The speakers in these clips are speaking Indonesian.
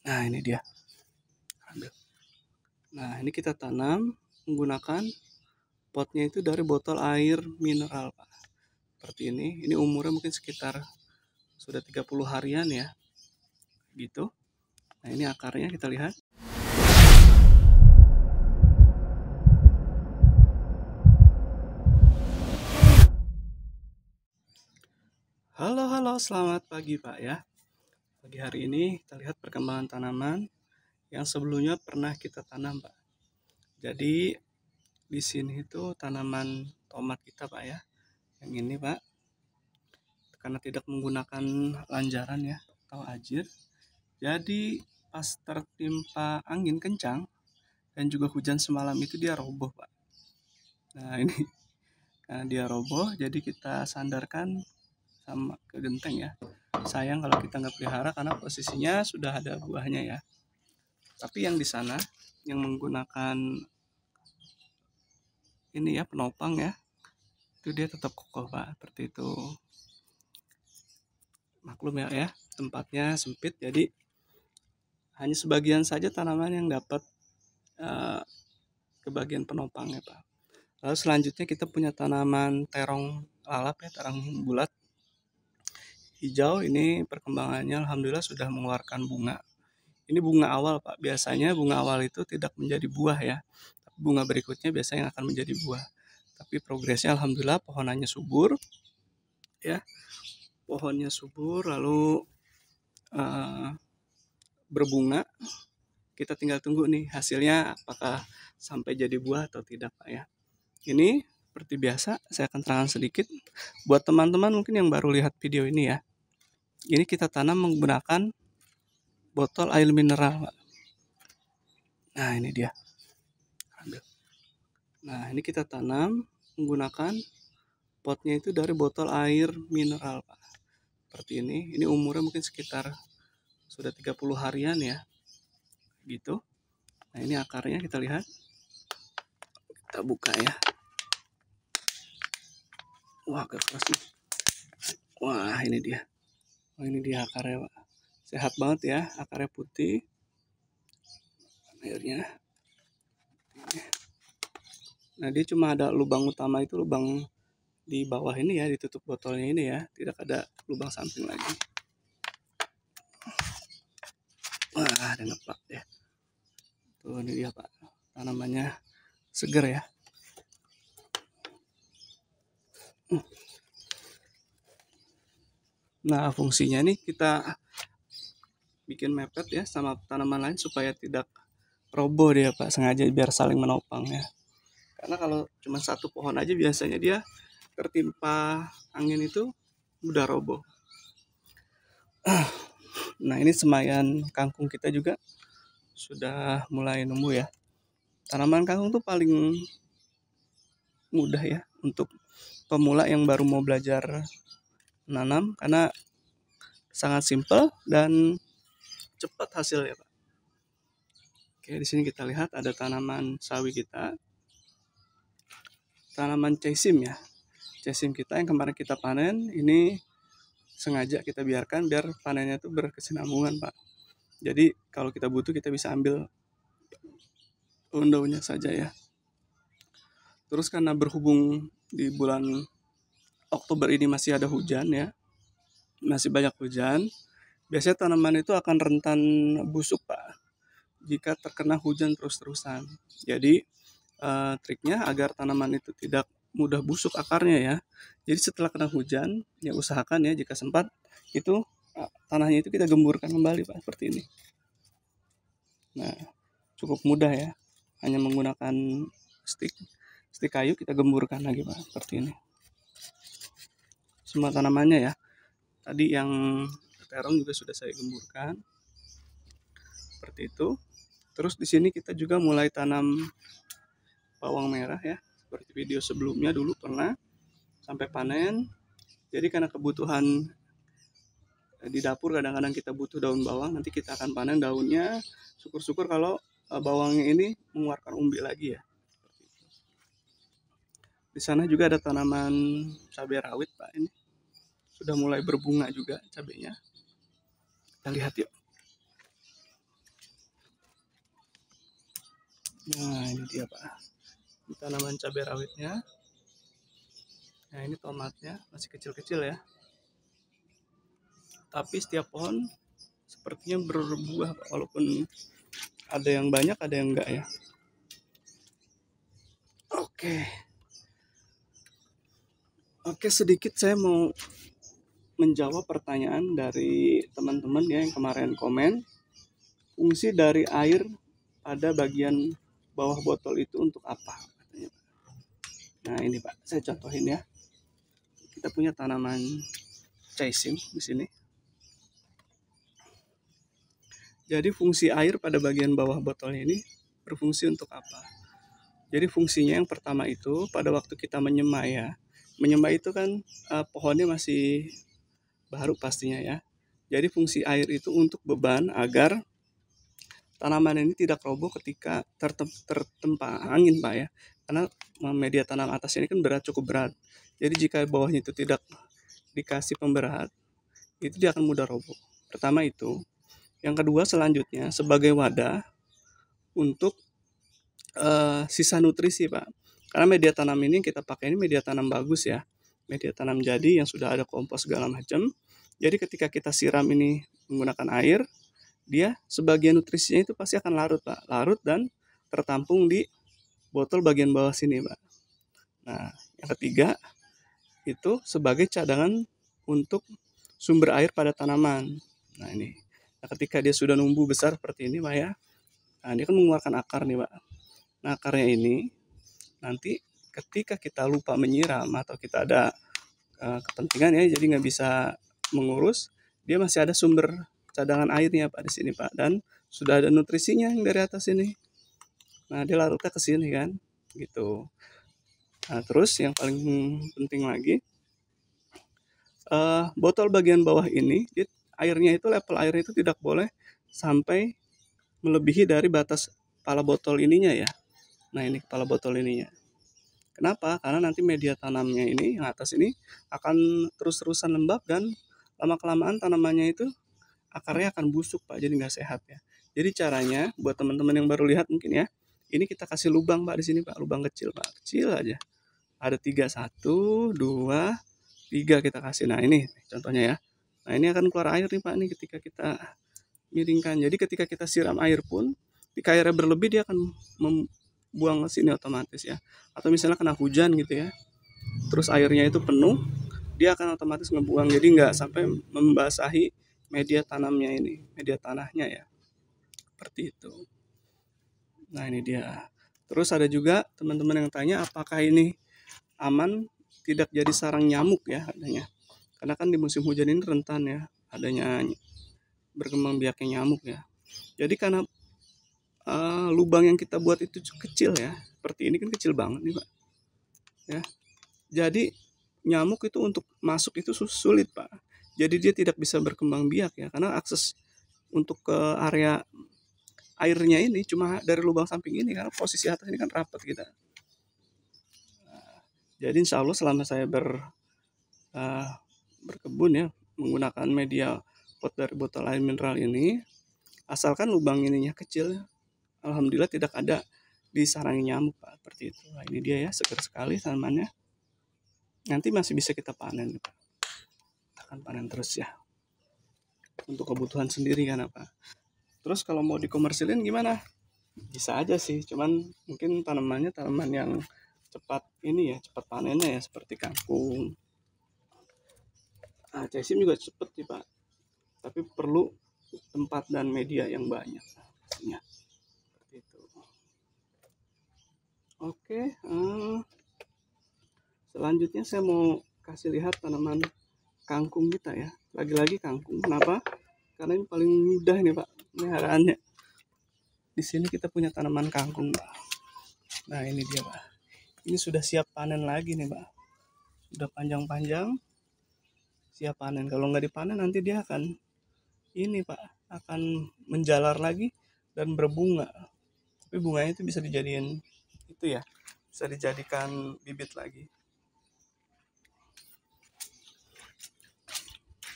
Nah ini dia, ambil. Nah ini kita tanam menggunakan potnya itu dari botol air mineral Pak. Seperti ini umurnya mungkin sekitar sudah 30 harian ya, gitu. Nah ini akarnya kita lihat. Halo, selamat pagi Pak ya. Pagi hari ini kita lihat perkembangan tanaman yang sebelumnya pernah kita tanam Pak. Jadi di sini itu tanaman tomat kita Pak ya. Yang ini Pak, karena tidak menggunakan lanjaran ya atau ajir, jadi pas tertimpa angin kencang dan juga hujan semalam itu dia roboh Pak. Nah ini karena dia roboh, jadi kita sandarkan sama ke genteng ya. Sayang kalau kita nggak pelihara karena posisinya sudah ada buahnya ya. Tapi yang di sana yang menggunakan ini ya penopang ya, itu dia tetap kokoh Pak. Seperti itu. Maklum ya, tempatnya sempit, jadi hanya sebagian saja tanaman yang dapat ke bagian penopangnya Pak. Lalu selanjutnya kita punya tanaman terong lalap ya, terong bulat hijau. Ini perkembangannya alhamdulillah sudah mengeluarkan bunga. Ini bunga awal Pak. Biasanya bunga awal itu tidak menjadi buah ya. Bunga berikutnya biasanya yang akan menjadi buah. Tapi progresnya alhamdulillah pohonannya subur ya. Pohonnya subur lalu berbunga. Kita tinggal tunggu nih hasilnya apakah sampai jadi buah atau tidak Pak ya. Ini seperti biasa saya akan terangkan sedikit buat teman-teman mungkin yang baru lihat video ini ya. Ini kita tanam menggunakan botol air mineral Pak. Nah ini dia, ambil. Nah ini kita tanam menggunakan potnya itu dari botol air mineral Pak. Seperti ini umurnya mungkin sekitar sudah 30 harian ya, gitu. Nah ini akarnya kita lihat, kita buka ya. Wah agak keras nih. Wah ini dia. Oh ini dia akarnya Pak. Sehat banget ya, akarnya putih. Airnya. Nah dia cuma ada lubang utama itu, lubang di bawah ini ya, ditutup botolnya ini ya, tidak ada lubang samping lagi. Wah ada ngeplak ya. Tuh ini dia Pak, tanamannya seger ya. Nah fungsinya nih kita bikin mepet ya sama tanaman lain supaya tidak roboh dia Pak, sengaja biar saling menopang ya. Karena kalau cuma satu pohon aja biasanya dia tertimpa angin itu udah roboh. Nah ini semayan kangkung kita juga sudah mulai nemu ya. Tanaman kangkung tuh paling mudah ya untuk pemula yang baru mau belajar menanam karena sangat simpel dan cepat hasilnya Pak. Oke, di sini kita lihat ada tanaman sawi kita, tanaman cesim ya. Cesim kita yang kemarin kita panen, ini sengaja kita biarkan biar panennya tuh berkesinambungan Pak. Jadi kalau kita butuh kita bisa ambil daun-daunnya saja ya. Terus karena berhubung di bulan Oktober ini masih ada hujan ya, masih banyak hujan, biasanya tanaman itu akan rentan busuk Pak jika terkena hujan terus-terusan. Jadi triknya agar tanaman itu tidak mudah busuk akarnya ya. Jadi setelah kena hujan, ya usahakan ya jika sempat itu tanahnya itu kita gemburkan kembali Pak, seperti ini. Nah, cukup mudah ya. Hanya menggunakan stik kayu kita gemburkan lagi Pak, seperti ini. Semua tanamannya ya. Tadi yang terong juga sudah saya gemburkan. Seperti itu. Terus di sini kita juga mulai tanam bawang merah ya. Seperti video sebelumnya dulu pernah sampai panen. Jadi karena kebutuhan di dapur kadang-kadang kita butuh daun bawang, nanti kita akan panen daunnya. Syukur-syukur kalau bawangnya ini mengeluarkan umbi lagi ya. Di sana juga ada tanaman cabai rawit Pak, ini sudah mulai berbunga juga cabainya. Kita lihat yuk. Nah ini dia Pak, ini tanaman cabai rawitnya. Nah ini tomatnya masih kecil-kecil ya, tapi setiap pohon sepertinya berbuah Pak, walaupun ada yang banyak ada yang enggak ya. Oke, oke, sedikit saya mau menjawab pertanyaan dari teman-teman ya yang kemarin komen, fungsi dari air pada bagian bawah botol itu untuk apa katanya. Nah ini Pak, saya contohin ya. Kita punya tanaman caising di sini. Jadi fungsi air pada bagian bawah botolnya ini berfungsi untuk apa? Jadi fungsinya yang pertama itu pada waktu kita menyemai ya. Menyemai itu kan pohonnya masih baru pastinya ya. Jadi fungsi air itu untuk beban agar tanaman ini tidak roboh ketika tertempa angin Pak ya. Karena media tanam atas ini kan cukup berat. Jadi jika bawahnya itu tidak dikasih pemberat, itu dia akan mudah roboh. Pertama itu. Yang kedua selanjutnya sebagai wadah untuk sisa nutrisi Pak. Karena media tanam ini yang kita pakai ini media tanam bagus ya. Media tanam jadi yang sudah ada kompos segala macam. Jadi ketika kita siram ini menggunakan air, dia sebagian nutrisinya itu pasti akan larut Pak. Larut dan tertampung di botol bagian bawah sini Pak. Nah yang ketiga itu sebagai cadangan untuk sumber air pada tanaman. Nah ini, nah, ketika dia sudah numbuh besar seperti ini Pak ya, nah dia kan mengeluarkan akar nih Pak. Nah akarnya ini nanti ketika kita lupa menyiram atau kita ada kepentingan ya, jadi nggak bisa mengurus, dia masih ada sumber cadangan airnya Pak di sini Pak, dan sudah ada nutrisinya yang dari atas ini. Nah dia larutnya ke sini kan, gitu. Nah terus yang paling penting lagi, botol bagian bawah ini, airnya itu level airnya itu tidak boleh sampai melebihi dari batas kepala botol ininya ya. Nah ini kepala botol ininya. Kenapa? Karena nanti media tanamnya ini yang atas ini akan terus-terusan lembab dan lama-kelamaan tanamannya itu akarnya akan busuk Pak, jadi nggak sehat ya. Jadi caranya buat teman-teman yang baru lihat mungkin ya, ini kita kasih lubang Pak di sini Pak, lubang kecil Pak, kecil aja. Ada 3, 1, 2, 3 kita kasih. Nah ini contohnya ya. Nah ini akan keluar air nih Pak nih ketika kita miringkan. Jadi ketika kita siram air pun, jika airnya berlebih dia akan membuang ke sini otomatis ya. Atau misalnya kena hujan gitu ya, terus airnya itu penuh, dia akan otomatis ngebuang. Jadi nggak sampai membasahi media tanamnya ini, media tanahnya ya. Seperti itu. Nah ini dia. Terus ada juga teman-teman yang tanya apakah ini aman tidak jadi sarang nyamuk ya adanya. Karena kan di musim hujan ini rentan ya adanya berkembang biaknya nyamuk ya. Jadi karena lubang yang kita buat itu kecil ya, seperti ini kan kecil banget nih Pak. Ya. Jadi nyamuk itu untuk masuk itu sulit Pak. Jadi dia tidak bisa berkembang biak ya, karena akses untuk ke area airnya ini cuma dari lubang samping ini, karena posisi atas ini kan rapat kita. Jadi insya Allah selama saya berkebun ya menggunakan media pot dari botol air mineral ini, asalkan lubang ininya kecil, alhamdulillah tidak ada disarangi nyamuk Pak, seperti itu. Nah, ini dia ya, segar sekali tanamannya. Nanti masih bisa kita panen Pak. Kita akan panen terus ya. Untuk kebutuhan sendiri kan apa. Terus kalau mau dikomersilin gimana? Bisa aja sih, cuman mungkin tanamannya tanaman yang cepat ini ya, cepat panennya ya, seperti kangkung. Nah, caising juga cepet sih Pak, tapi perlu tempat dan media yang banyak pastinya. Seperti itu. Oke, selanjutnya saya mau kasih lihat tanaman kangkung kita ya. Lagi-lagi kangkung. Kenapa? Karena ini paling mudah nih Pak peliharaannya. Di sini kita punya tanaman kangkung Pak. Nah ini dia Pak. Ini sudah siap panen lagi nih Pak. Sudah panjang-panjang, siap panen. Kalau nggak dipanen nanti dia akan ini Pak, akan menjalar lagi dan berbunga. Tapi bunganya itu bisa dijadiin itu ya, bisa dijadikan bibit lagi.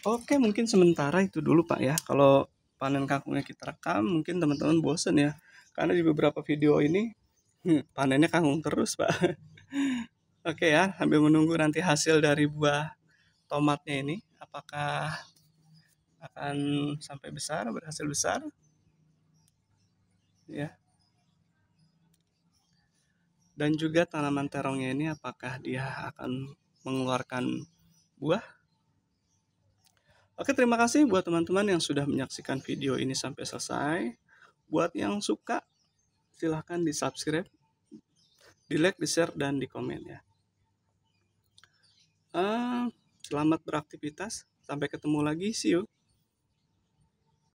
Oke, mungkin sementara itu dulu Pak ya. Kalau panen kangkungnya kita rekam, mungkin teman-teman bosen ya. Karena di beberapa video ini panennya kangkung terus, Pak. Oke ya, sambil menunggu nanti hasil dari buah tomatnya ini, apakah akan sampai besar, berhasil besar, ya. Dan juga tanaman terongnya ini apakah dia akan mengeluarkan buah. Oke, terima kasih buat teman-teman yang sudah menyaksikan video ini sampai selesai. Buat yang suka, silahkan di subscribe, di like, di share, dan di komen ya. Selamat beraktivitas, sampai ketemu lagi, see you.